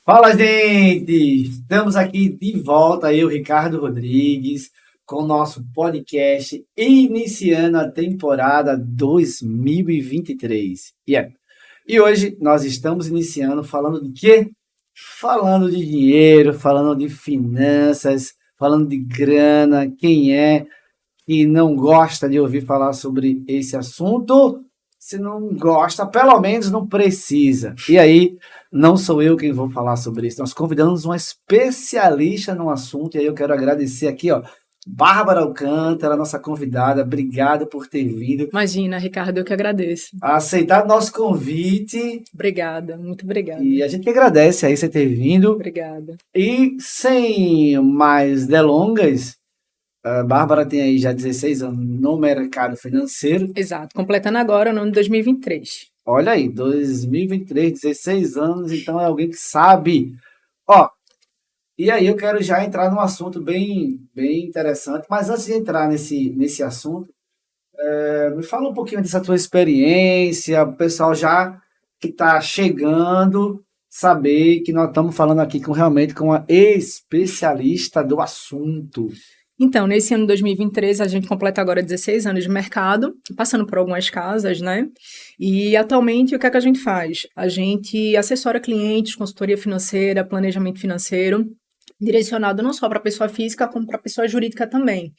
Fala, gente! Estamos aqui de volta, eu, Ricardo Rodrigues, com o nosso podcast, iniciando a temporada 2023. E hoje nós estamos iniciando falando de quê? Falando de dinheiro, falando de finanças, falando de grana. Quem é que não gosta de ouvir falar sobre esse assunto? Se não gosta, pelo menos não precisa. E aí, não sou eu quem vou falar sobre isso. Nós convidamos uma especialista no assunto, e aí eu quero agradecer aqui, ó, Bárbara Alcântara, nossa convidada. Obrigado por ter vindo, Imagina, Ricardo, eu que agradeço. aceitar nosso convite. Obrigada, muito E obrigada. a gente que agradece aí você ter vindo. Obrigada. E sem mais delongas, a Bárbara tem aí já 16 anos no mercado financeiro. Exato, completando agora o ano de 2023. Olha aí, 2023, 16 anos, então é alguém que sabe. Ó, e aí eu quero já entrar num assunto bem interessante, mas antes de entrar nesse assunto, me fala um pouquinho dessa tua experiência, o pessoal já que está chegando, saber que nós estamos falando aqui realmente com uma especialista do assunto. Então, nesse ano de 2023, a gente completa agora 16 anos de mercado, passando por algumas casas, né? E atualmente, o que é que a gente faz? A gente assessora clientes, consultoria financeira, planejamento financeiro, direcionado não só para pessoa física, como para pessoa jurídica também.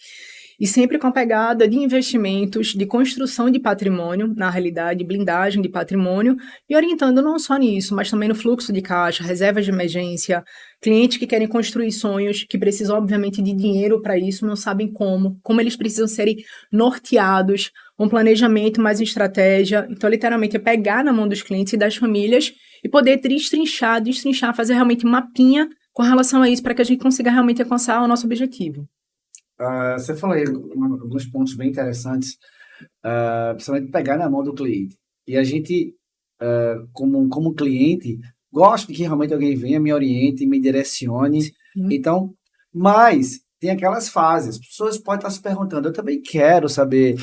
E sempre com a pegada de investimentos, de construção de patrimônio, na realidade, blindagem de patrimônio, e orientando não só nisso, mas também no fluxo de caixa, reservas de emergência, clientes que querem construir sonhos, que precisam, obviamente, de dinheiro para isso, não sabem como eles precisam serem norteados, um planejamento mais estratégia. Então, literalmente, é pegar na mão dos clientes e das famílias e poder destrinchar, fazer realmente mapinha com relação a isso, para que a gente consiga realmente alcançar o nosso objetivo. Você falou aí alguns pontos bem interessantes, principalmente pegar na mão do cliente. E a gente, como cliente, gosta de que realmente alguém venha, me oriente, me direcione. Sim. Então, mas tem aquelas fases. As pessoas podem estar se perguntando, eu também quero saber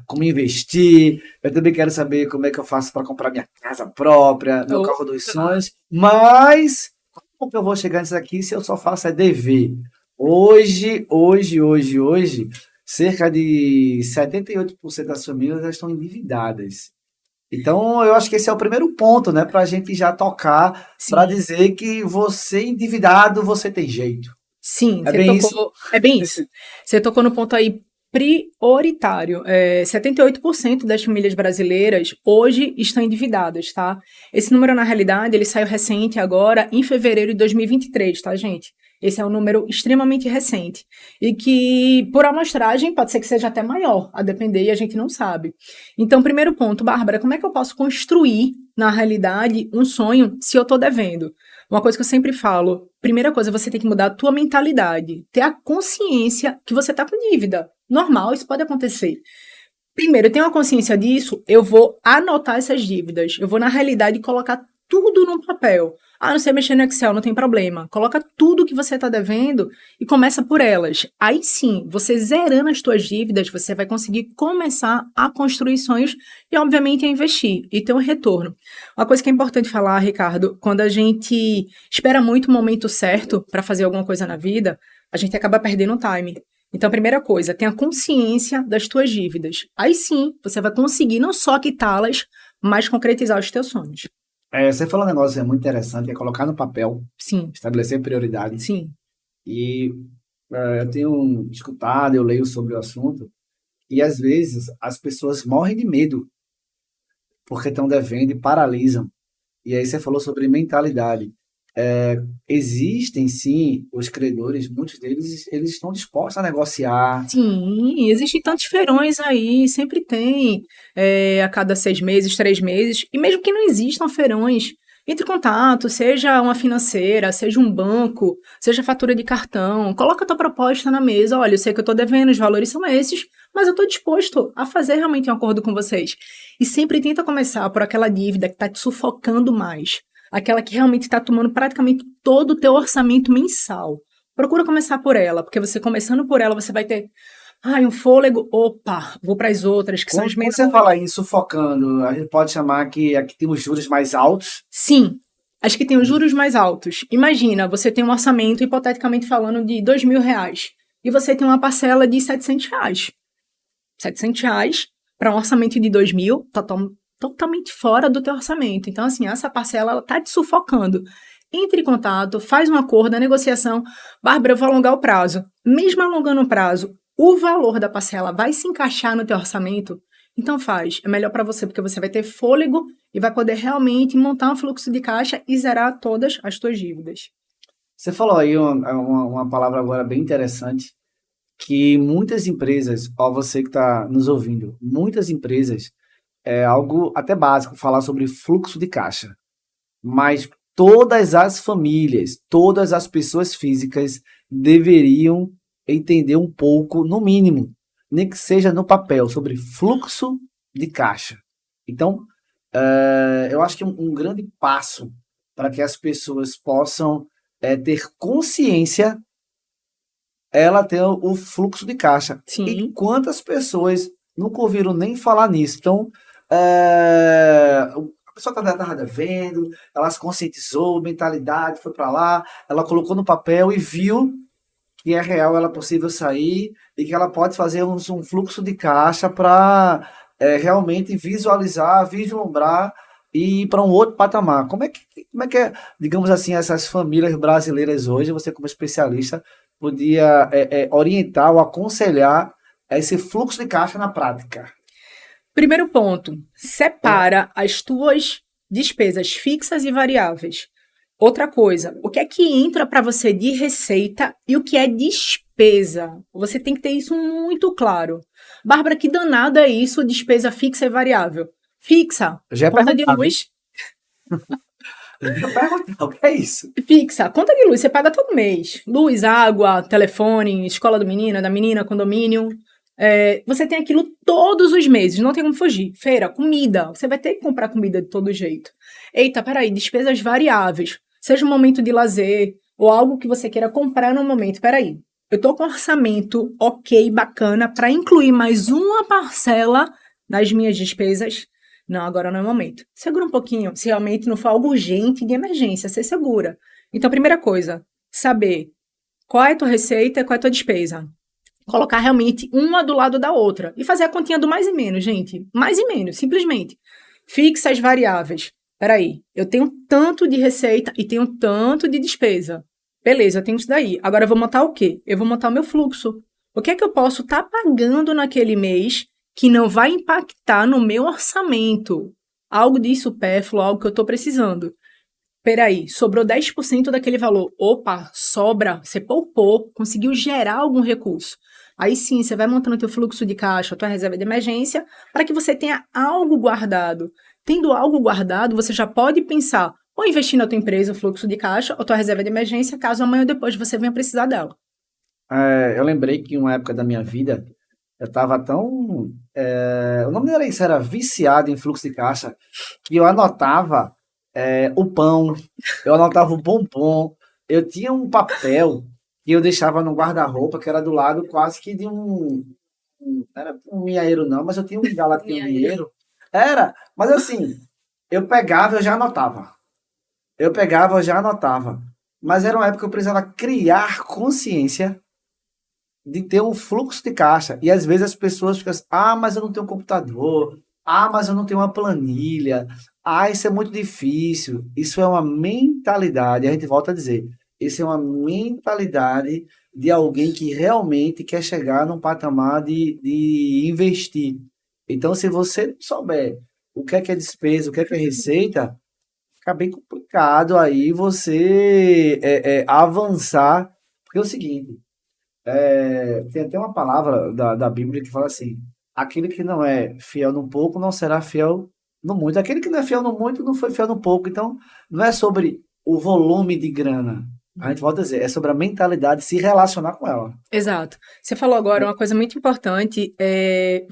como investir, eu também quero saber como é que eu faço para comprar minha casa própria, meu carro dos Opa! sonhos, mas como que eu vou chegar nisso aqui se eu só faço dever? Hoje, cerca de 78% das famílias já estão endividadas. Então, eu acho que esse é o primeiro ponto, né, para a gente já tocar, para Sim, dizer que você endividado, você tem jeito. sim, É você bem isso? tocou. É bem isso. Você tocou no ponto aí prioritário. 78% das famílias brasileiras hoje estão endividadas, tá? Esse número, na realidade, ele saiu recente agora, em fevereiro de 2023, tá, gente? Esse é um número extremamente recente. E que, por amostragem, pode ser que seja até maior, a depender, e a gente não sabe. Então, primeiro ponto, Bárbara, como é que eu posso construir, na realidade, um sonho se eu tô devendo? Uma coisa que eu sempre falo, primeira coisa, você tem que mudar a tua mentalidade, ter a consciência que você tá com dívida. Normal, isso pode acontecer. Primeiro, eu tenho a consciência disso, eu vou anotar essas dívidas. Eu vou, na realidade, colocar tudo no papel. Ah, não sei mexer no Excel, não tem problema. Coloca tudo que você está devendo e começa por elas. Aí sim, você zerando as suas dívidas, você vai conseguir começar a construir sonhos e, obviamente, a investir e ter um retorno. Uma coisa que é importante falar, Ricardo, quando a gente espera muito o momento certo para fazer alguma coisa na vida, a gente acaba perdendo o time. Então, a primeira coisa, tenha consciência das tuas dívidas. Aí sim, você vai conseguir não só quitá-las, mas concretizar os teus sonhos. Você falou um negócio muito interessante, é colocar no papel, Sim, estabelecer prioridade. sim, E eu tenho escutado, eu leio sobre o assunto, e às vezes as pessoas morrem de medo porque estão devendo e paralisam. E aí você falou sobre mentalidade. Existem sim os credores, muitos deles eles estão dispostos a negociar. sim. Existem tantos feirões aí, sempre tem, a cada 6 meses, 3 meses. E mesmo que não existam feirões, entre em contato, seja uma financeira, seja um banco, seja fatura de cartão. Coloca a tua proposta na mesa. Olha, eu sei que eu estou devendo, os valores são esses, mas eu estou disposto a fazer realmente um acordo com vocês. E sempre tenta começar por aquela dívida que está te sufocando mais. Aquela que realmente está tomando praticamente todo o teu orçamento mensal. Procura começar por ela, porque você começando por ela, você vai ter, ai, um fôlego, opa, vou para as outras, que são as Quando você menores. fala em sufocando, a gente pode chamar que aqui tem os juros mais altos. Sim, As que têm os juros mais altos. Imagina, você tem um orçamento, hipoteticamente falando, de R$ 2.000 e você tem uma parcela de R$ 700. R$ 700 para um orçamento de 2.000, totalmente fora do teu orçamento. Então, assim, essa parcela, ela tá te sufocando. Entre em contato, faz um acordo, a negociação. Bárbara, eu vou alongar o prazo. Mesmo alongando o prazo, o valor da parcela vai se encaixar no teu orçamento? Então faz. É melhor para você, porque você vai ter fôlego e vai poder realmente montar um fluxo de caixa e zerar todas as tuas dívidas. Você falou aí uma palavra agora bem interessante, que muitas empresas, ó, você que está nos ouvindo, muitas empresas, é algo até básico falar sobre fluxo de caixa, mas todas as famílias, todas as pessoas físicas deveriam entender um pouco, no mínimo, nem que seja no papel, sobre fluxo de caixa. Então, eu acho que um grande passo para que as pessoas possam ter consciência, ela ter o fluxo de caixa. Sim. E quantas pessoas nunca ouviram nem falar nisso? Então, a pessoa estava devendo, ela se conscientizou, mentalidade, foi para lá, ela colocou no papel e viu que é real, ela é possível sair e que ela pode fazer um fluxo de caixa para realmente visualizar, vislumbrar e ir para um outro patamar. Como é que é, digamos assim, essas famílias brasileiras hoje, você como especialista, podia orientar ou aconselhar esse fluxo de caixa na prática? Primeiro ponto, separa as tuas despesas fixas e variáveis. Outra coisa, o que é que entra para você de receita e o que é despesa? Você tem que ter isso muito claro. Bárbara, que danado é isso, despesa fixa e variável? Fixa, Já é conta de luz. O que é isso? Fixa, conta de luz, você paga todo mês. Luz, água, telefone, escola do menino, da menina, condomínio. Você tem aquilo todos os meses, não tem como fugir. Feira, comida, você vai ter que comprar comida de todo jeito. Eita, peraí, despesas variáveis. Seja um momento de lazer ou algo que você queira comprar no momento. Peraí, eu tô com um orçamento ok, bacana, para incluir mais uma parcela nas minhas despesas. Não, agora não é o momento. Segura um pouquinho. Se realmente não for algo urgente de emergência, você segura. Então, primeira coisa, saber qual é a tua receita e qual é a tua despesa. Colocar realmente uma do lado da outra. E fazer a continha do mais e menos, gente. Mais e menos, simplesmente. Fixa as variáveis. Peraí, eu tenho tanto de receita e tenho tanto de despesa. Beleza, eu tenho isso daí. Agora eu vou montar o quê? Eu vou montar o meu fluxo. O que é que eu posso estar pagando naquele mês que não vai impactar no meu orçamento? Algo de supérfluo, algo que eu estou precisando. Peraí, sobrou 10% daquele valor. Opa, sobra, você poupou, conseguiu gerar algum recurso. Aí sim, você vai montando o teu fluxo de caixa, a tua reserva de emergência, para que você tenha algo guardado. Tendo algo guardado, você já pode pensar ou investir na tua empresa, o fluxo de caixa, ou tua reserva de emergência, caso amanhã ou depois você venha precisar dela. Eu lembrei que em uma época da minha vida, eu estava tão... o nome era isso, era viciado em fluxo de caixa, que eu anotava o pão, eu anotava o bombom, eu tinha um papel que eu deixava no guarda-roupa, que era do lado quase que de era um minhaeiro não, mas eu tinha um lugar lá que tinha um minheiro. Era, mas assim, eu pegava, eu já anotava. Eu pegava, eu já anotava. Mas era uma época que eu precisava criar consciência de ter um fluxo de caixa. E às vezes as pessoas ficam assim, mas eu não tenho um computador. Mas eu não tenho uma planilha. Isso é muito difícil. Isso é uma mentalidade. A gente volta a dizer, isso é uma mentalidade de alguém que realmente quer chegar num patamar de investir. Então, se você souber o que é despesa, o que é receita, fica bem complicado aí você avançar. Porque é o seguinte, tem até uma palavra da Bíblia que fala assim, aquele que não é fiel no pouco não será fiel no muito. Aquele que não é fiel no muito não foi fiel no pouco. Então, não é sobre o volume de grana. A gente volta a dizer, é sobre a mentalidade, se relacionar com ela. Exato. Você falou agora uma coisa muito importante,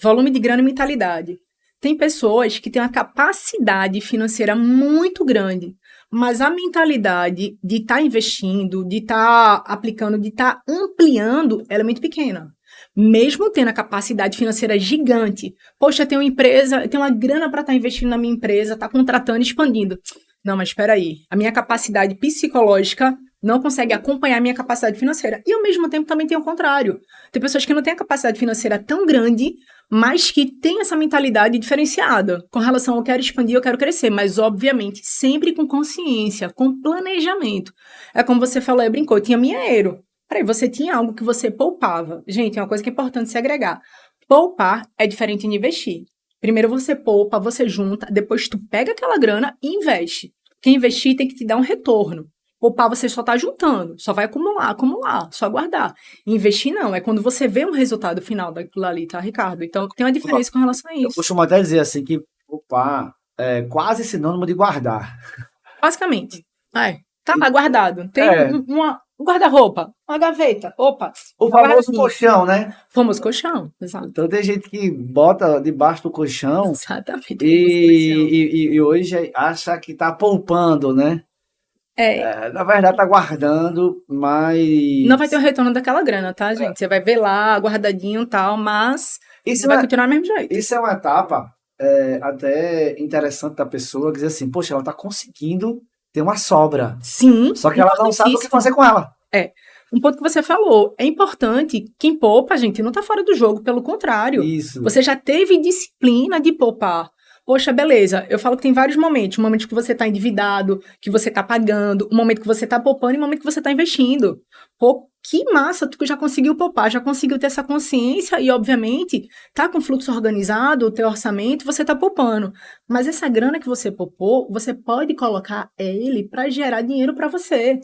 volume de grana e mentalidade. Tem pessoas que têm uma capacidade financeira muito grande, mas a mentalidade de estar investindo, de estar aplicando, de estar ampliando, ela é muito pequena. Mesmo tendo a capacidade financeira gigante. Poxa, eu tenho uma empresa, eu tenho uma grana para estar investindo na minha empresa, estar contratando, expandindo. Não, mas espera aí. A minha capacidade psicológica não consegue acompanhar a minha capacidade financeira. E ao mesmo tempo também tem o contrário. Tem pessoas que não têm a capacidade financeira tão grande, mas que têm essa mentalidade diferenciada com relação ao eu quero expandir, eu quero crescer, mas obviamente sempre com consciência, com planejamento. É como você falou, brincou, tinha dinheiro. Peraí, você tinha algo que você poupava. Gente, é uma coisa que é importante se agregar. Poupar é diferente de investir. Primeiro você poupa, você junta, depois tu pega aquela grana e investe. Quem investir tem que te dar um retorno. Poupar você só tá juntando, só vai acumular, só guardar. Investir não, é quando você vê um resultado final daquilo ali, tá, Ricardo? Então tem uma diferença com relação a Eu isso. costumo até dizer assim que poupar é quase sinônimo de guardar. Basicamente. Tá lá guardado. Tem É. um guarda-roupa, uma gaveta. Opa. O tá famoso guardadinho. colchão, né? Famoso colchão, exato. Então tem gente que bota debaixo do colchão Exatamente. famoso colchão. e hoje acha que tá poupando, né? Na verdade tá guardando, mas Não vai ter o retorno daquela grana, tá, gente? Você vai ver lá, guardadinho e tal, mas isso você vai é, continuar do mesmo jeito. isso é uma etapa até interessante da pessoa dizer assim, poxa, ela tá conseguindo ter uma sobra. Sim. Só que ela não sabe o que fazer com ela. Um ponto que você falou, é importante, quem poupa, gente, não tá fora do jogo, pelo contrário. Isso. Você já teve disciplina de poupar. Poxa, beleza, eu falo que tem vários momentos. Um momento que você tá endividado, que você tá pagando, um momento que você tá poupando e um momento que você tá investindo. Pô, que massa, tu já conseguiu poupar, já conseguiu ter essa consciência e, obviamente, tá com fluxo organizado, o teu orçamento, você tá poupando. Mas essa grana que você poupou, você pode colocar ele para gerar dinheiro para você.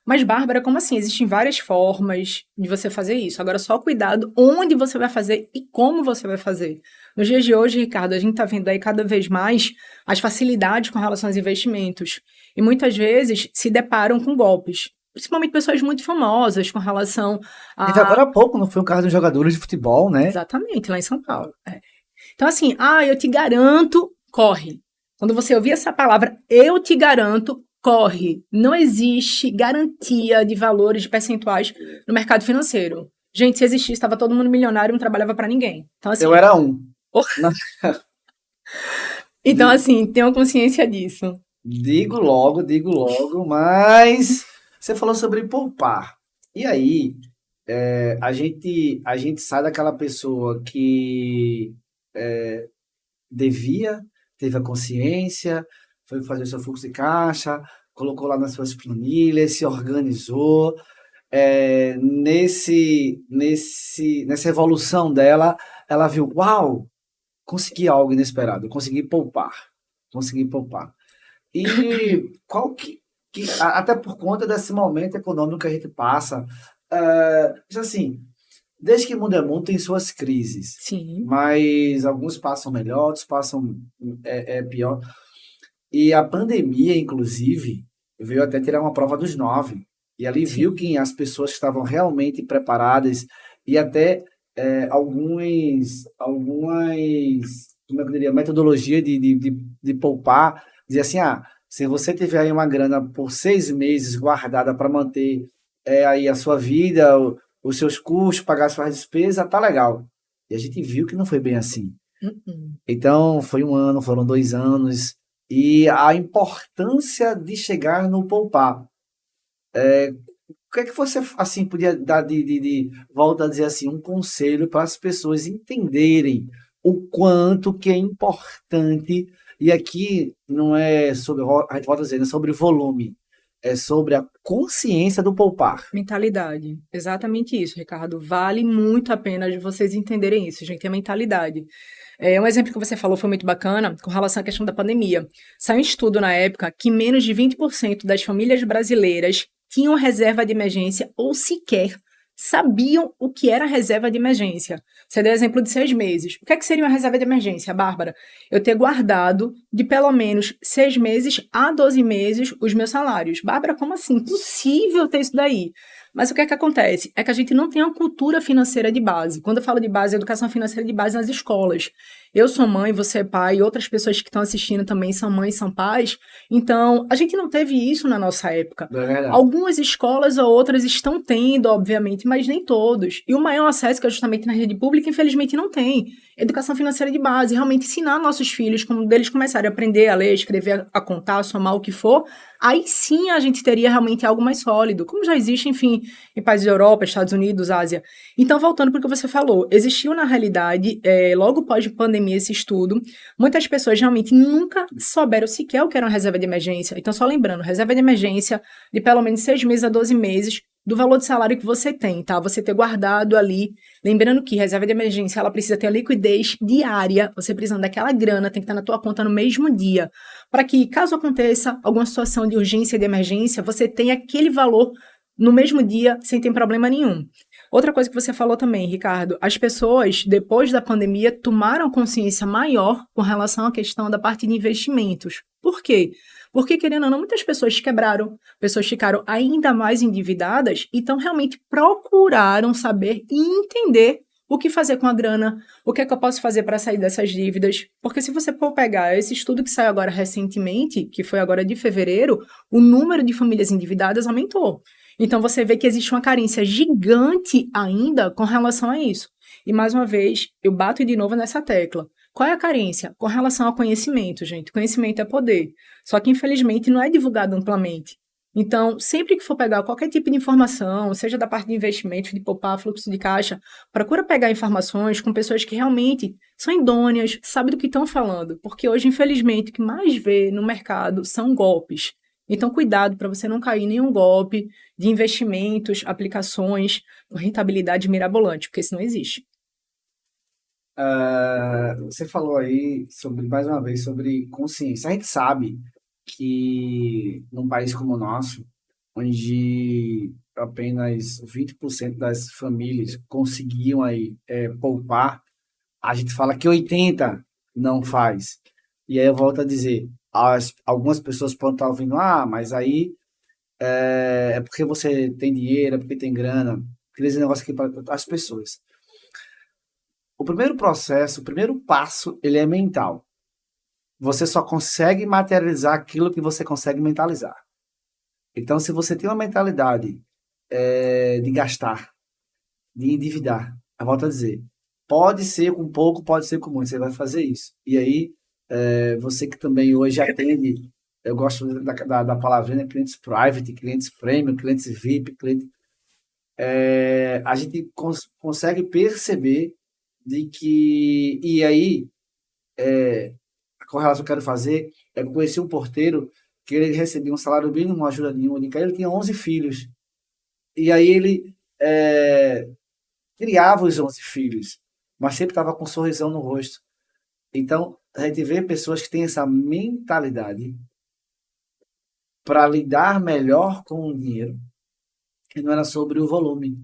Mas, Bárbara, como assim? Existem várias formas de você fazer isso. Agora, só cuidado onde você vai fazer e como você vai fazer. Nos dias de hoje, Ricardo, a gente está vendo aí cada vez mais as facilidades com relação aos investimentos. E muitas vezes se deparam com golpes. Principalmente pessoas muito famosas com relação a... Teve agora há pouco, não foi um caso de jogadores de futebol, né? Exatamente, lá em São Paulo. Então, assim, eu te garanto, corre. Quando você ouvir essa palavra, eu te garanto, corre. Não existe garantia de valores, de percentuais no mercado financeiro. Gente, se existisse, estava todo mundo milionário e não trabalhava para ninguém. Então, assim, Eu era um. Então, assim, tenham consciência disso. Digo logo, mas você falou sobre poupar. E aí, a gente sai daquela pessoa que devia, teve a consciência, foi fazer o seu fluxo de caixa, colocou lá nas suas planilhas, se organizou. Nessa evolução dela, ela viu, uau, consegui algo inesperado, consegui poupar. E até por conta desse momento econômico que a gente passa, assim, desde que mundo é mundo tem suas crises. Sim. Mas alguns passam melhor, outros passam pior. E a pandemia, inclusive, veio até tirar uma prova dos 9. E ali Sim. viu que as pessoas que estavam realmente preparadas e até algumas, como é que eu diria, metodologia de poupar, dizia assim, se você tiver aí uma grana por 6 meses guardada para manter aí a sua vida, os seus custos, pagar suas despesas, tá legal. E a gente viu que não foi bem assim. Então, foi 1 ano, foram 2 anos, e a importância de chegar no poupar. O que é que você assim podia dar de volta a dizer assim, um conselho para as pessoas entenderem o quanto que é importante, e aqui não é sobre, a gente volta a dizer, não é sobre volume, é sobre a consciência do poupar. Mentalidade. Exatamente isso, Ricardo. Vale muito a pena de vocês entenderem isso, gente. É mentalidade. Um exemplo que você falou foi muito bacana com relação à questão da pandemia. Saiu um estudo na época que menos de 20% das famílias brasileiras tinham reserva de emergência ou sequer sabiam o que era reserva de emergência. Você deu exemplo de 6 meses. O que é que seria uma reserva de emergência, Bárbara? Eu ter guardado de pelo menos 6 meses a 12 meses os meus salários. Bárbara, como assim? Impossível ter isso daí. Mas o que é que acontece? É que a gente não tem uma cultura financeira de base. Quando eu falo de base, educação financeira de base nas escolas. Eu sou mãe, você é pai, e outras pessoas que estão assistindo também são mães, são pais. Então, a gente não teve isso na nossa época. É verdade. Algumas escolas ou outras estão tendo, obviamente, mas nem todos. E o maior acesso, que é justamente na rede pública, infelizmente não tem. Educação financeira de base, realmente ensinar nossos filhos, quando eles começarem a aprender a ler, escrever, a contar, a somar o que for, aí sim a gente teria realmente algo mais sólido, como já existe, enfim, em países da Europa, Estados Unidos, Ásia. Então, voltando para o que você falou, existiu na realidade, logo pós-pandemia, esse estudo, muitas pessoas realmente nunca souberam sequer o que era uma reserva de emergência. Então, só lembrando, reserva de emergência de pelo menos 6 meses a 12 meses do valor de salário que você tem, tá? Você ter guardado ali. Lembrando que reserva de emergência, ela precisa ter a liquidez diária. Você precisando daquela grana, tem que estar na tua conta no mesmo dia. Para que, caso aconteça alguma situação de urgência e de emergência, você tenha aquele valor no mesmo dia, sem ter problema nenhum. Outra coisa que você falou também, Ricardo, as pessoas, depois da pandemia, tomaram consciência maior com relação à questão da parte de investimentos. Por quê? Porque, querendo ou não, muitas pessoas quebraram, pessoas ficaram ainda mais endividadas, então realmente procuraram saber e entender o que fazer com a grana, o que é que eu posso fazer para sair dessas dívidas. Porque se você for pegar esse estudo que saiu agora recentemente, que foi agora de fevereiro, o número de famílias endividadas aumentou. Então você vê que existe uma carência gigante ainda com relação a isso. E mais uma vez, eu bato de novo nessa tecla. Qual é a carência? Com relação ao conhecimento, gente. Conhecimento é poder. Só que, infelizmente, não é divulgado amplamente. Então, sempre que for pegar qualquer tipo de informação, seja da parte de investimento, de poupar, fluxo de caixa, procura pegar informações com pessoas que realmente são idôneas, sabem do que estão falando. Porque hoje, infelizmente, o que mais vê no mercado são golpes. Então, cuidado para você não cair em nenhum golpe de investimentos, aplicações com rentabilidade mirabolante, porque isso não existe. Você falou aí sobre, mais uma vez, sobre consciência. A gente sabe que num país como o nosso, onde apenas 20% das famílias conseguiam aí poupar, a gente fala que 80% não faz. E aí eu volto a dizer, algumas pessoas podem estar ouvindo, mas aí é porque você tem dinheiro, é porque tem grana. Queria dizer um negócio aqui para as pessoas. O primeiro processo, o primeiro passo, ele é mental. Você só consegue materializar aquilo que você consegue mentalizar. Então, se você tem uma mentalidade de gastar, de endividar, eu volto a dizer, pode ser com pouco, pode ser com muito, você vai fazer isso. E aí, você que também hoje atende, eu gosto da palavrinha, né, clientes private, clientes premium, clientes VIP, a gente consegue perceber de que, e aí, a correlação que eu quero fazer é que eu conheci um porteiro que ele recebia um salário mínimo, uma ajuda nenhuma, ele tinha 11 filhos, e aí ele criava os 11 filhos, mas sempre estava com um sorrisão no rosto. Então, a gente vê pessoas que têm essa mentalidade para lidar melhor com o dinheiro, e não era sobre o volume.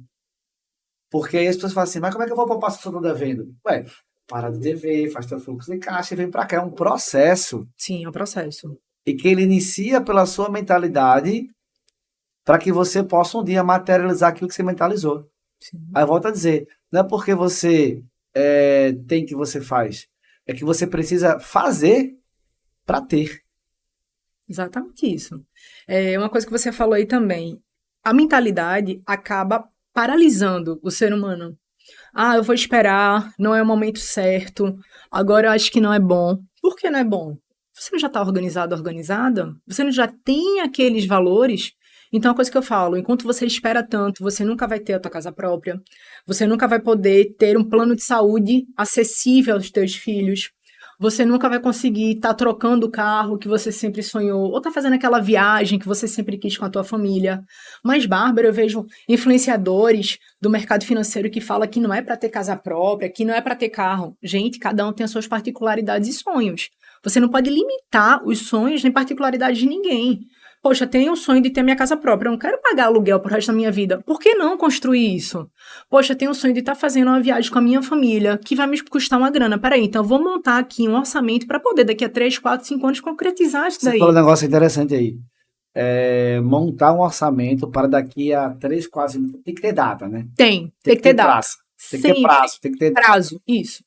Porque aí as pessoas falam assim, mas como é que eu vou poupar se eu estou devendo? Ué, para de dever, faz teu fluxo de caixa e vem para cá. É um processo. Sim, é um processo. E que ele inicia pela sua mentalidade para que você possa um dia materializar aquilo que você mentalizou. Sim. Aí eu volto a dizer, não é porque você tem que você faz, é que você precisa fazer para ter. Exatamente isso. É uma coisa que você falou aí também. A mentalidade acaba paralisando o ser humano. Eu vou esperar, não é o momento certo, agora eu acho que não é bom. Por que não é bom? Você não já está organizado, organizada? Você não já tem aqueles valores? Então, a coisa que eu falo, enquanto você espera tanto, você nunca vai ter a tua casa própria, você nunca vai poder ter um plano de saúde acessível aos teus filhos, você nunca vai conseguir estar trocando o carro que você sempre sonhou, ou estar fazendo aquela viagem que você sempre quis com a tua família. Mas, Bárbara, eu vejo influenciadores do mercado financeiro que falam que não é para ter casa própria, que não é para ter carro. Gente, cada um tem as suas particularidades e sonhos. Você não pode limitar os sonhos nem particularidades de ninguém. Poxa, tenho o sonho de ter minha casa própria, eu não quero pagar aluguel pro resto da minha vida. Por que não construir isso? Poxa, tenho o sonho de estar fazendo uma viagem com a minha família, que vai me custar uma grana. Peraí, então eu vou montar aqui um orçamento para poder daqui a 3, 4, 5 anos concretizar isso daí. Você falou um negócio interessante aí. Montar um orçamento para daqui a 3, 4 anos. Tem que ter data, né? Tem que ter data. Prazo. Tem que ter prazo. Tem que ter prazo, isso.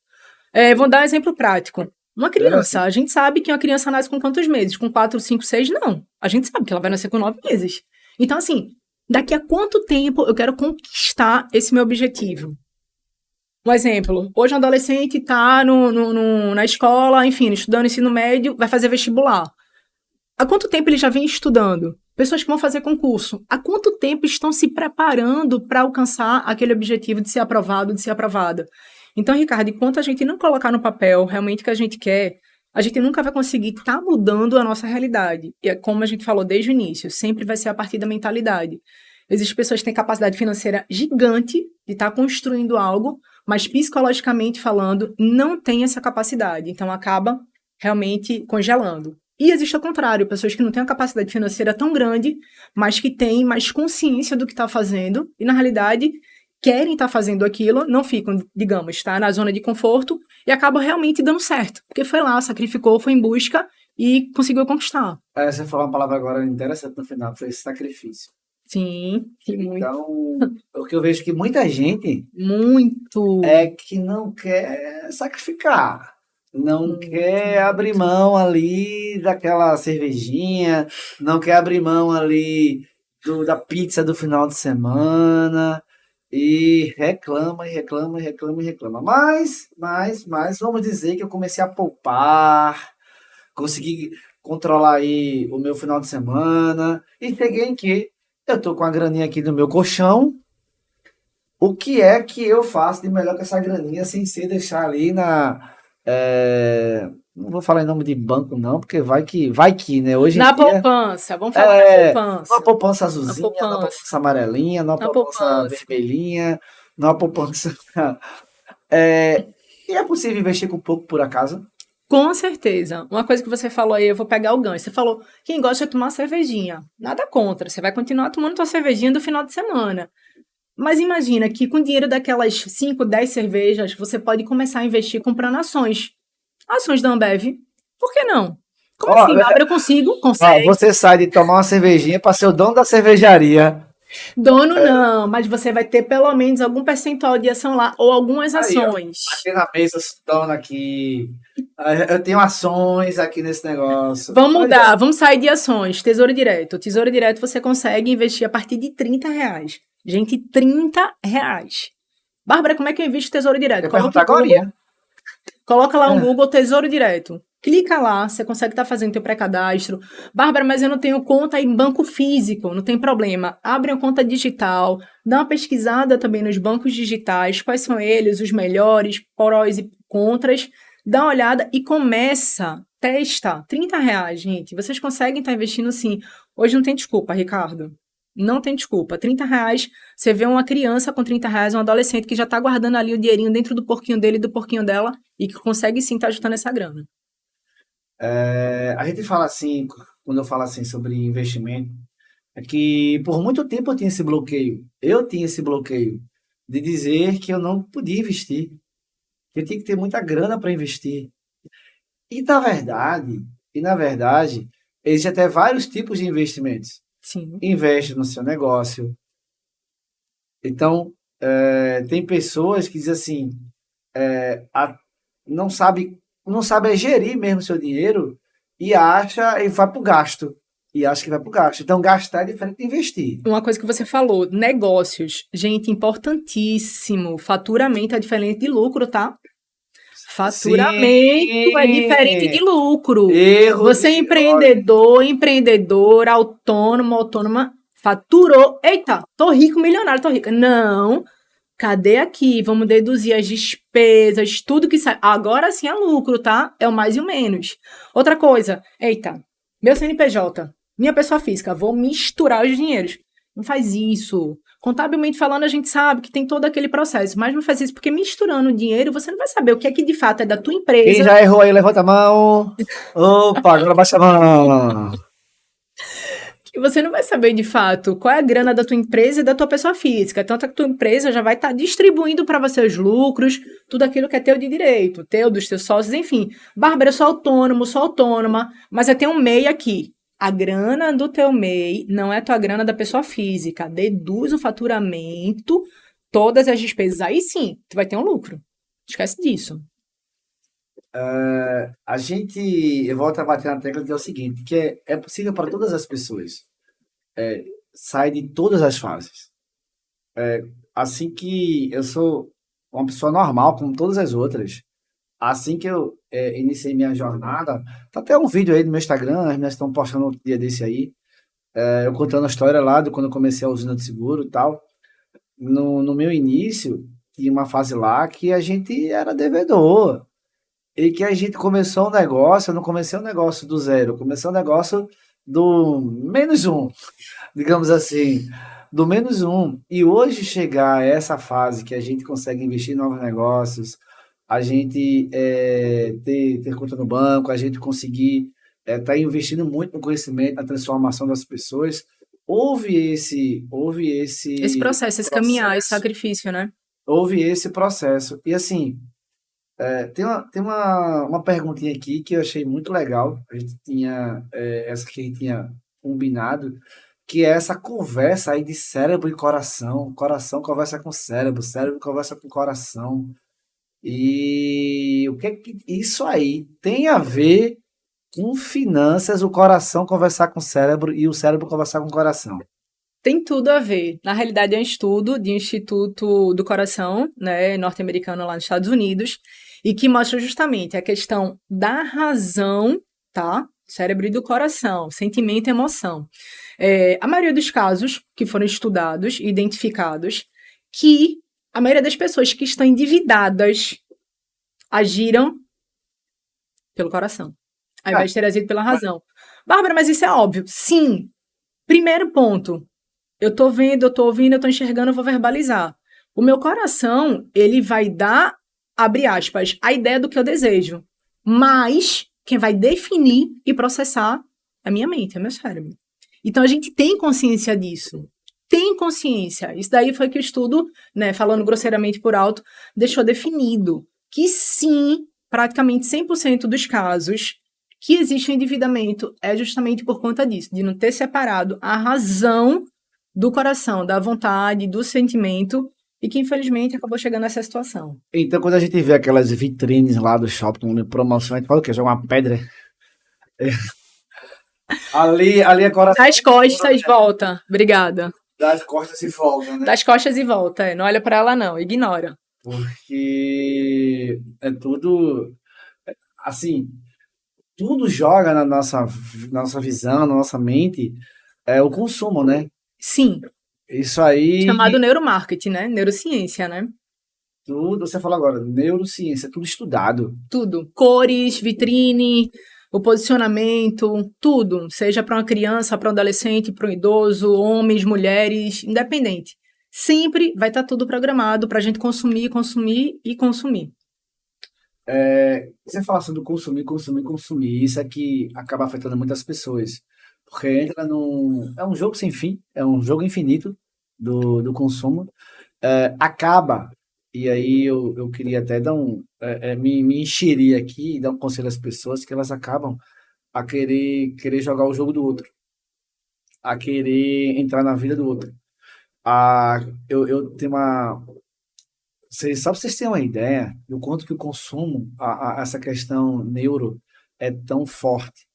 Vou dar um exemplo prático. Uma criança, a gente sabe que uma criança nasce com quantos meses? Com 4, 5, 6? Não. A gente sabe que ela vai nascer com 9 meses. Então, assim, daqui a quanto tempo eu quero conquistar esse meu objetivo? Um exemplo, hoje um adolescente está na escola, enfim, estudando ensino médio, vai fazer vestibular. Há quanto tempo ele já vem estudando? Pessoas que vão fazer concurso, há quanto tempo estão se preparando para alcançar aquele objetivo de ser aprovado, de ser aprovada? Então, Ricardo, enquanto a gente não colocar no papel realmente o que a gente quer, a gente nunca vai conseguir estar mudando a nossa realidade. E é como a gente falou desde o início, sempre vai ser a partir da mentalidade. Existem pessoas que têm capacidade financeira gigante de estar construindo algo, mas psicologicamente falando, não tem essa capacidade. Então, acaba realmente congelando. E existe ao contrário, pessoas que não têm uma capacidade financeira tão grande, mas que têm mais consciência do que está fazendo e, na realidade, querem estar fazendo aquilo, não ficam, digamos, tá, na zona de conforto e acabam realmente dando certo. Porque foi lá, sacrificou, foi em busca e conseguiu conquistar. Você falou uma palavra agora interessante no final, foi sacrifício. Sim, muito. Então, o que eu vejo que muita gente Muito. é que não quer sacrificar, não quer abrir mão ali daquela cervejinha, não quer abrir mão ali da pizza do final de semana e reclama, e reclama, e reclama, e reclama. Mas, vamos dizer que eu comecei a poupar, consegui controlar aí o meu final de semana e cheguei em que eu tô com a graninha aqui no meu colchão. O que é que eu faço de melhor com essa graninha sem ser deixar ali não vou falar em nome de banco não, porque vai que, né? Hoje em Na dia poupança, vamos falar na poupança. uma poupança Na azulzinha, uma poupança. poupança amarelinha, uma Na poupança poupança. vermelhinha, uma poupança. E é possível investir com pouco por acaso? Com certeza. Uma coisa que você falou aí, eu vou pegar o gancho. Você falou, quem gosta de tomar cervejinha. Nada contra. Você vai continuar tomando sua cervejinha do final de semana. Mas imagina que com o dinheiro daquelas 5, 10 cervejas, você pode começar a investir comprando ações. Ações da Ambev. Por que não? Como assim, Bárbara? Eu consigo? Consegue. Você sai de tomar uma cervejinha para ser o dono da cervejaria. Dono não, mas você vai ter pelo menos algum percentual de ação lá, ou algumas Aí, ó, ações. aqui na mesa, dono aqui. Eu tenho ações aqui nesse negócio. Vamos mudar, vamos sair de ações. Tesouro Direto. Tesouro Direto você consegue investir a partir de R$30. Gente, R$30. Bárbara, como é que eu invisto Tesouro Direto? Coloca lá um Google Tesouro Direto. Clica lá, você consegue estar fazendo teu pré-cadastro. Bárbara, mas eu não tenho conta em banco físico, não tem problema. Abre uma conta digital, dá uma pesquisada também nos bancos digitais, quais são eles, os melhores, prós e contras. Dá uma olhada e começa, testa. R$30, gente. Vocês conseguem estar investindo sim. Hoje não tem desculpa, Ricardo. Não tem desculpa. R$30, você vê uma criança com R$30, um adolescente que já está guardando ali o dinheirinho dentro do porquinho dele e do porquinho dela e que consegue sim estar ajustando essa grana. A gente fala assim, quando eu falo assim sobre investimento, é que por muito tempo eu tinha esse bloqueio. Eu tinha esse bloqueio de dizer que eu não podia investir. Que eu tinha que ter muita grana para investir. E na verdade, existem até vários tipos de investimentos. Sim. Investe no seu negócio. Então, tem pessoas que dizem assim, não sabe gerir mesmo seu dinheiro e acha e vai para o gasto. E acha que vai para o gasto. Então, gastar é diferente de investir. Uma coisa que você falou, negócios. Gente, importantíssimo. Faturamento é diferente de lucro, tá? Faturamento é diferente de lucro. Você é empreendedor, autônomo, autônoma, faturou. Eita, tô rico, milionário, tô rica. Não. Cadê aqui? Vamos deduzir as despesas, tudo que sai. Agora sim é lucro, tá? É o mais e o menos. Outra coisa. Eita, meu CNPJ, minha pessoa física, vou misturar os dinheiros. Não faz isso. Contabilmente falando, a gente sabe que tem todo aquele processo, mas não faz isso porque misturando o dinheiro, você não vai saber o que é que de fato é da tua empresa. Quem já errou aí, levanta a mão. Opa, agora baixa a mão. E você não vai saber de fato qual é a grana da tua empresa e da tua pessoa física. Tanto que a tua empresa já vai estar distribuindo para você os lucros, tudo aquilo que é teu de direito, teu, dos teus sócios, enfim. Bárbara, eu sou autônomo, sou autônoma, mas eu tenho um MEI aqui. A grana do teu MEI não é a tua grana da pessoa física. Deduz o faturamento, todas as despesas. Aí sim, tu vai ter um lucro. Esquece disso. Eu volto a bater na tecla que é o seguinte, que é possível para todas as pessoas, sair de todas as fases. Assim que eu sou uma pessoa normal, como todas as outras, assim que eu iniciei minha jornada, tá até um vídeo aí no meu Instagram, as meninas estão postando outro dia desse aí, eu contando a história lá de quando eu comecei a usina de seguro e tal. No meu início, tinha uma fase lá que a gente era devedor. E que a gente começou um negócio, eu não comecei um negócio do zero, eu comecei um negócio do menos um, digamos assim, do menos um. E hoje chegar a essa fase que a gente consegue investir em novos negócios, a gente ter conta no banco, a gente conseguir estar investindo muito no conhecimento, na transformação das pessoas, Esse processo, esse caminhar, esse processo, sacrifício, né? houve esse processo. E assim, tem uma perguntinha aqui que eu achei muito legal. A gente tinha essa que a gente tinha combinado, que é essa conversa aí de cérebro e coração. Coração conversa com cérebro, cérebro conversa com coração. E o que é que isso aí tem a ver com finanças, o coração conversar com o cérebro e o cérebro conversar com o coração? Tem tudo a ver. Na realidade, é um estudo de um Instituto do Coração, né, norte-americano lá nos Estados Unidos, e que mostra justamente a questão da razão, tá? Cérebro e do coração, sentimento e emoção. A maioria dos casos que foram estudados e identificados, que a maioria das pessoas que estão endividadas agiram pelo coração, ao Ah, invés de ter agido pela razão. Bárbara, mas isso é óbvio. Sim. Primeiro ponto. Eu tô vendo, eu tô ouvindo, eu tô enxergando, eu vou verbalizar. O meu coração, ele vai dar, abre aspas, a ideia do que eu desejo. Mas quem vai definir e processar é a minha mente, é meu cérebro. Então a gente tem consciência disso. Tem consciência. Isso daí foi que o estudo, né, falando grosseiramente por alto, deixou definido que sim, praticamente 100% dos casos que existe um endividamento é justamente por conta disso, de não ter separado a razão do coração, da vontade, do sentimento, e que infelizmente acabou chegando nessa situação. então, quando a gente vê aquelas vitrines lá do shopping, de promoção, a gente fala o quê? Joga uma pedra. Ali é coração Das costas, volta. Obrigada. das costas e folga, né? Das costas e volta. Não olha para ela, não. Ignora. Porque é tudo, assim, tudo joga na nossa visão, na nossa mente, o consumo, né? Sim. Isso aí, Chamado neuromarketing, né? Neurociência, né? tudo, você falou agora, neurociência, tudo estudado. Tudo. Cores, vitrine, o posicionamento, tudo. Seja para uma criança, para um adolescente, para um idoso, homens, mulheres, independente. Sempre vai estar tudo programado para a gente consumir, consumir e consumir. Você fala sobre consumir, consumir, consumir, isso é que acaba afetando muitas pessoas. Porque entra num. É um jogo sem fim, é um jogo infinito do consumo. Acaba, e aí eu queria até dar me enxerir aqui e dar um conselho às pessoas que elas acabam a querer jogar o jogo do outro, a querer entrar na vida do outro. Eu tenho uma. Só para vocês terem uma ideia do quanto que o consumo, essa questão neuro, é tão forte.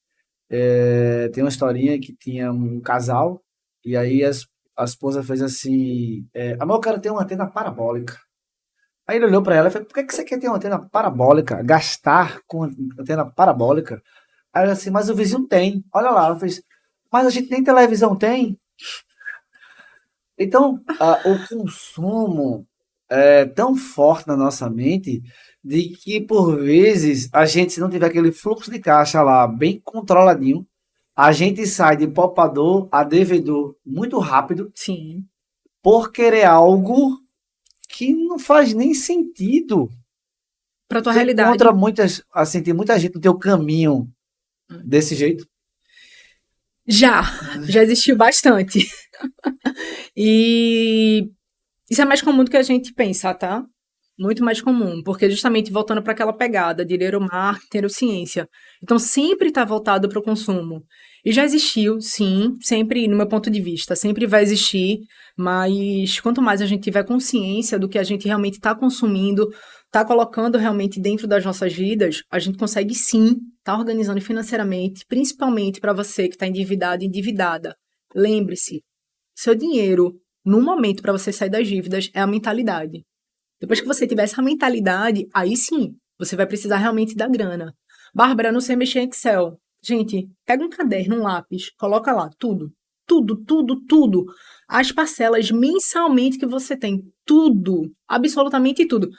Tem uma historinha que tinha um casal, e aí a esposa fez assim: amor, eu quero ter uma antena parabólica. Aí ele olhou para ela e falou: por que você quer ter uma antena parabólica? Gastar com antena parabólica? Aí ela assim: mas o vizinho tem. Olha lá. Ela fez: mas a gente nem televisão tem. Então, o consumo é tão forte na nossa mente de que, por vezes, a gente, se não tiver aquele fluxo de caixa lá bem controladinho, a gente sai de poupador a devedor muito rápido Sim. por querer algo que não faz nem sentido. Para tua Você realidade. encontra assim, tem muita gente no teu caminho desse jeito. Já. Já existiu bastante. E isso é mais comum do que a gente pensa, tá? Muito mais comum, porque justamente voltando para aquela pegada de neuromarketing, neurociência. Então, sempre está voltado para o consumo. E já existiu, sim, sempre, no meu ponto de vista, sempre vai existir, mas quanto mais a gente tiver consciência do que a gente realmente está consumindo, está colocando realmente dentro das nossas vidas, a gente consegue sim estar organizando financeiramente, principalmente para você que está endividado e endividada. Lembre-se, seu dinheiro, no momento para você sair das dívidas, é a mentalidade. Depois que você tiver essa mentalidade, aí sim, você vai precisar realmente da grana. Bárbara, não sei mexer em Excel. Gente, pega um caderno, um lápis, coloca lá tudo. Tudo, tudo, tudo. As parcelas mensalmente que você tem. Tudo. Absolutamente tudo.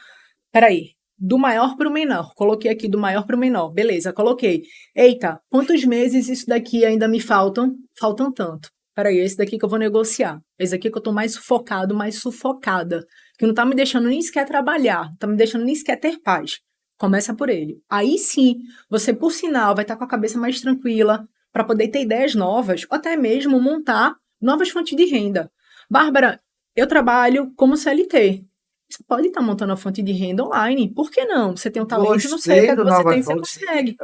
Peraí. Do maior para o menor. Coloquei aqui do maior para o menor. Beleza, coloquei. Eita, quantos meses isso daqui ainda me faltam? Faltam tanto. Peraí, esse daqui que eu vou negociar. Esse aqui que eu tô mais sufocado, mais sufocada. Que não tá me deixando nem sequer trabalhar. Não tá me deixando nem sequer ter paz. Começa por ele. Aí sim, você, por sinal, vai estar com a cabeça mais tranquila para poder ter ideias novas, ou até mesmo montar novas fontes de renda. Bárbara, eu trabalho como CLT. Você pode estar montando uma fonte de renda online. Por que não? Você tem um talento, não sei o que Gostei é que do você Nova tem, você Fonte. consegue.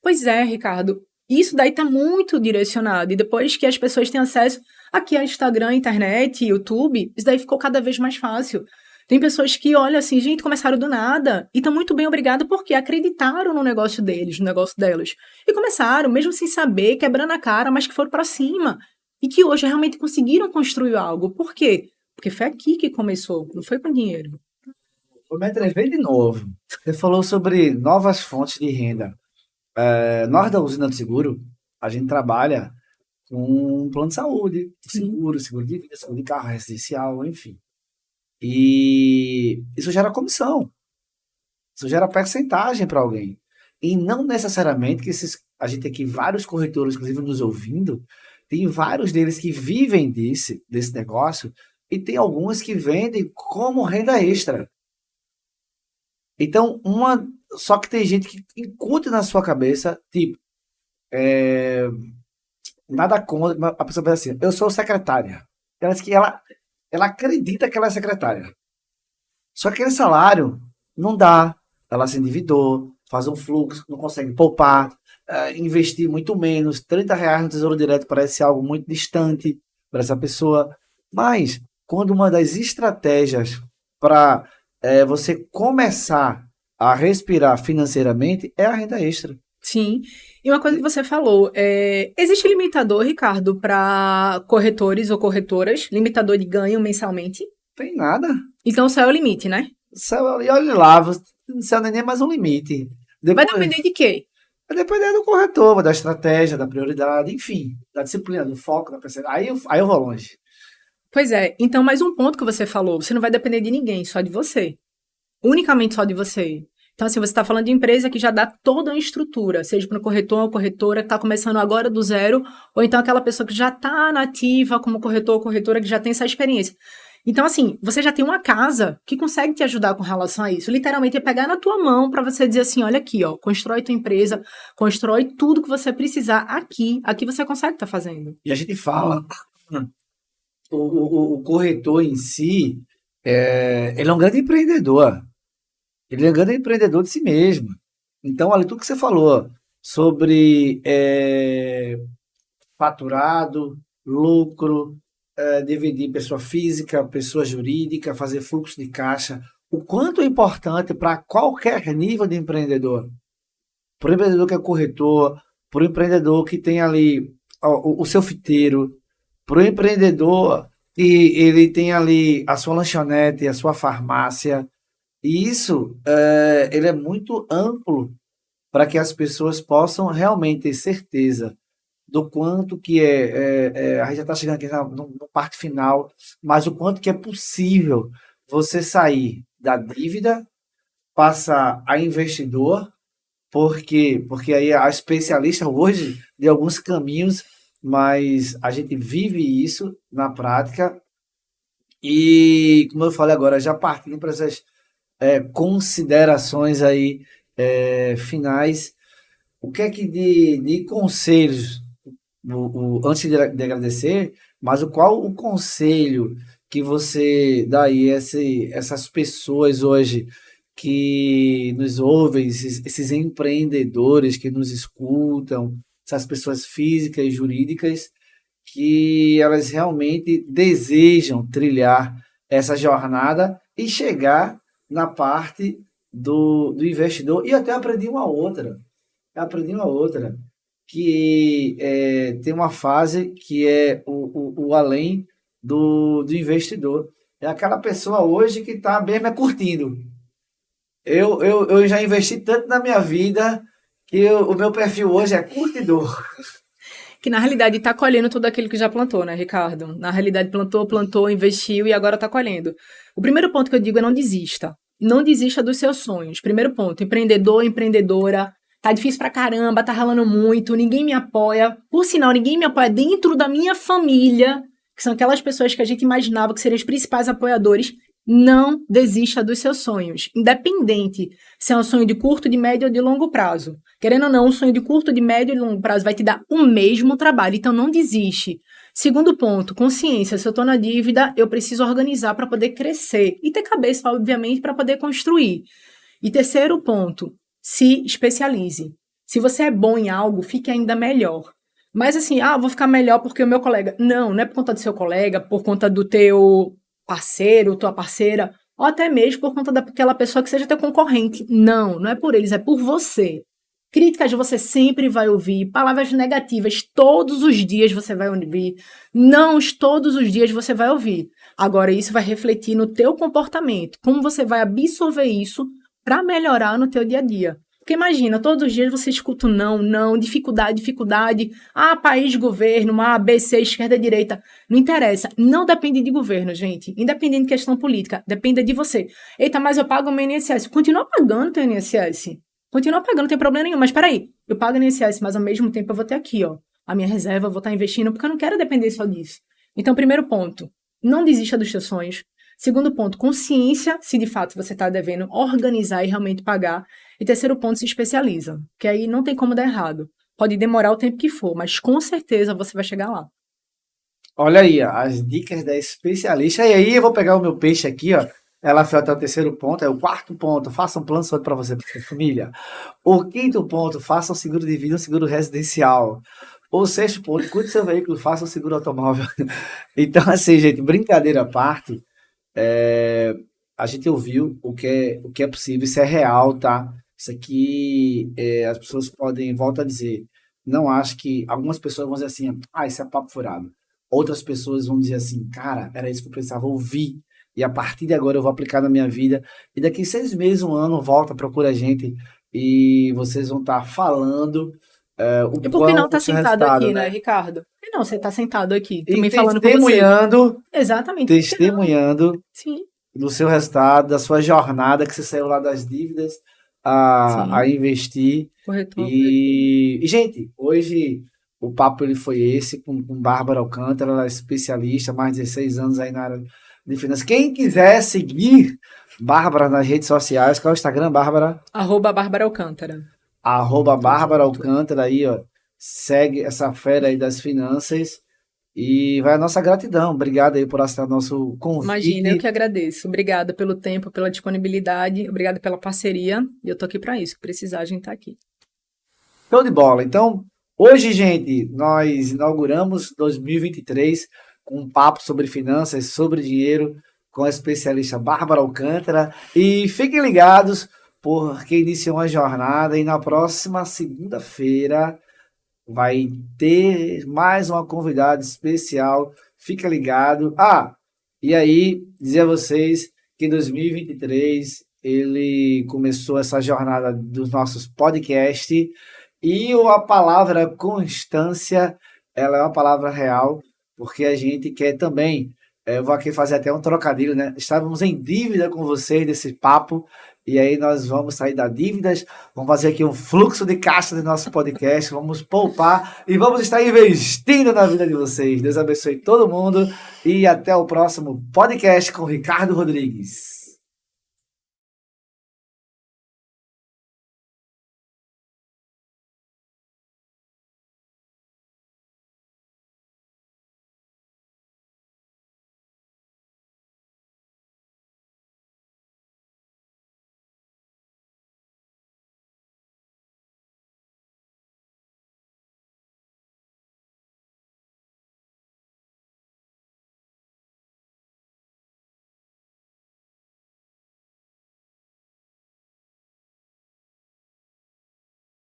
Pois é, Ricardo. Isso daí está muito direcionado. E depois que as pessoas têm acesso aqui a Instagram, internet, YouTube, isso daí ficou cada vez mais fácil. Tem pessoas que olham assim, gente, começaram do nada e estão muito bem obrigada porque acreditaram no negócio deles, no negócio delas. E começaram, mesmo sem saber, quebrando a cara, mas que foram para cima. E que hoje realmente conseguiram construir algo. Por quê? Porque foi aqui que começou, não foi com dinheiro. Vou me atrever de novo. Você falou sobre novas fontes de renda. Nós da usina do seguro, a gente trabalha com um plano de saúde, Sim. seguro de vida, seguro de carro, residencial, enfim. E isso gera comissão, isso gera percentagem para alguém. E não necessariamente que a gente tem aqui vários corretores, inclusive nos ouvindo, tem vários deles que vivem desse negócio e tem alguns que vendem como renda extra. Então, só que tem gente que incute na sua cabeça, tipo, nada contra, mas a pessoa vai assim, eu sou secretária. Ela diz que ela acredita que ela é secretária. Só que aquele salário não dá. Ela se endividou, faz um fluxo, não consegue poupar, investir muito menos. R$ 30 no Tesouro Direto parece algo muito distante para essa pessoa. Mas, quando uma das estratégias para você começar a respirar financeiramente é a renda extra. Sim. E uma coisa que você falou, existe limitador, Ricardo, para corretores ou corretoras? Limitador de ganho mensalmente? Tem nada. Então, o céu é o limite, né? E olha lá, o céu não é nem mais um limite. Vai Depois, depender de quê? vai depender do corretor, da estratégia, da prioridade, enfim, da disciplina, do foco, da percepção. Aí eu vou longe. Pois é. Então, mais um ponto que você falou, você não vai depender de ninguém, só de você. Unicamente só de você. Então, assim, você está falando de empresa que já dá toda a estrutura, seja para o corretor ou corretora que está começando agora do zero, ou então aquela pessoa que já está nativa como corretor ou corretora que já tem essa experiência. Então, assim, você já tem uma casa que consegue te ajudar com relação a isso. Literalmente é pegar na tua mão para você dizer assim, olha aqui, ó, constrói tua empresa, constrói tudo que você precisar aqui. Aqui você consegue estar fazendo. E a gente fala, o corretor em si, ele é um grande empreendedor. Ele é um grande empreendedor de si mesmo. Então, olha, tudo que você falou sobre faturado, lucro, dividir pessoa física, pessoa jurídica, fazer fluxo de caixa, o quanto é importante para qualquer nível de empreendedor. Para o empreendedor que é corretor, para o empreendedor que tem ali o seu fiteiro, para o empreendedor que ele tem ali a sua lanchonete, a sua farmácia. E isso, ele é muito amplo para que as pessoas possam realmente ter certeza do quanto que a gente já está chegando aqui no parte final, mas o quanto que é possível você sair da dívida, passar a investidor, porque aí a especialista hoje de alguns caminhos, mas a gente vive isso na prática e, como eu falei agora, já partindo para essas considerações aí finais, o que é que de conselhos, antes de agradecer, mas qual o conselho que você dá aí essas pessoas hoje que nos ouvem, esses empreendedores que nos escutam, essas pessoas físicas e jurídicas, que elas realmente desejam trilhar essa jornada e chegar na parte do investidor. E até aprendi uma outra, que tem uma fase que é o além do investidor. É aquela pessoa hoje que está mesmo curtindo. Eu já investi tanto na minha vida que o meu perfil hoje é curtidor. Que na realidade está colhendo tudo aquilo que já plantou, né, Ricardo? Na realidade, plantou, investiu e agora está colhendo. O primeiro ponto que eu digo é não desista. Não desista dos seus sonhos. Primeiro ponto, empreendedor, empreendedora. Tá difícil pra caramba, tá ralando muito, ninguém me apoia. Por sinal, ninguém me apoia dentro da minha família, que são aquelas pessoas que a gente imaginava que seriam os principais apoiadores. Não desista dos seus sonhos, independente se é um sonho de curto, de médio ou de longo prazo. Querendo ou não, um sonho de curto, de médio e longo prazo vai te dar o mesmo trabalho, então não desiste. Segundo ponto, consciência. Se eu estou na dívida, eu preciso organizar para poder crescer e ter cabeça, obviamente, para poder construir. E terceiro ponto, se especialize. Se você é bom em algo, fique ainda melhor. Mas assim, vou ficar melhor porque o meu colega... Não é por conta do seu colega, por conta do teu parceiro, tua parceira, ou até mesmo por conta daquela pessoa que seja teu concorrente. Não é por eles, é por você. Críticas você sempre vai ouvir, palavras negativas todos os dias você vai ouvir, nãos todos os dias você vai ouvir. Agora isso vai refletir no teu comportamento, como você vai absorver isso para melhorar no teu dia a dia. Porque imagina, todos os dias você escuta não, dificuldade, país, governo, A, B, C, esquerda, direita. Não interessa, não depende de governo, gente. Independente de questão política, depende de você. Eita, mas eu pago o meu INSS. Continua pagando o teu INSS. Continua pagando, não tem problema nenhum. Mas peraí, eu pago o INSS, mas ao mesmo tempo eu vou ter aqui, a minha reserva, eu vou estar investindo, porque eu não quero depender só disso. Então, primeiro ponto, não desista dos seus sonhos. Segundo ponto, consciência, se de fato você está devendo, organizar e realmente pagar. E terceiro ponto, se especializa, que aí não tem como dar errado. Pode demorar o tempo que for, mas com certeza você vai chegar lá. Olha aí, as dicas da especialista. E aí eu vou pegar o meu peixe aqui, Ela foi até o terceiro ponto, é o quarto ponto, faça um plano de saúde para você, para sua família. O quinto ponto, faça um seguro de vida, um seguro residencial. O sexto ponto, cuide do seu veículo, faça um seguro automóvel. Então, assim, gente, brincadeira à parte, a gente ouviu o que é possível, isso é real, tá? Isso aqui, as pessoas podem, volto a dizer, não acho que, algumas pessoas vão dizer assim, isso é papo furado. Outras pessoas vão dizer assim, cara, era isso que eu precisava ouvir. E a partir de agora eu vou aplicar na minha vida. E daqui 6 meses, um ano, volta, procura a gente e vocês vão estar falando E por que não tá o seu sentado resultado, aqui, né, né? Ricardo? Por que não você tá sentado aqui, E também falando com você? Exatamente. testemunhando Sim, do seu resultado, da sua jornada, que você saiu lá das dívidas a sim. investir. Corretor. E, gente, hoje o papo ele foi esse, com Bárbara Alcântara, ela é especialista, mais de 16 anos aí na área de finanças. Quem quiser seguir Bárbara nas redes sociais, qual é o Instagram, Bárbara? @Bárbara Alcântara. Bárbara Alcântara aí, segue essa fera aí das finanças e vai a nossa gratidão. Obrigado aí por aceitar nosso Imagina, eu convite. que agradeço. Obrigada pelo tempo, pela disponibilidade, obrigada pela parceria. E eu tô aqui para isso, que precisar, a gente tá aqui. Show de bola. Então, hoje, gente, nós inauguramos 2023 com um papo sobre finanças, sobre dinheiro, com a especialista Bárbara Alcântara. E fiquem ligados, porque iniciou uma jornada e na próxima segunda-feira vai ter mais uma convidada especial. Fica ligado. E aí, dizer a vocês que em 2023 ele começou essa jornada dos nossos podcasts e a palavra constância, ela é uma palavra real, porque a gente quer também, eu vou aqui fazer até um trocadilho, né? Estávamos em dívida com vocês desse papo, e aí nós vamos sair das dívidas, vamos fazer aqui um fluxo de caixa do nosso podcast, vamos poupar e vamos estar investindo na vida de vocês. Deus abençoe todo mundo e até o próximo podcast com Ricardo Rodrigues.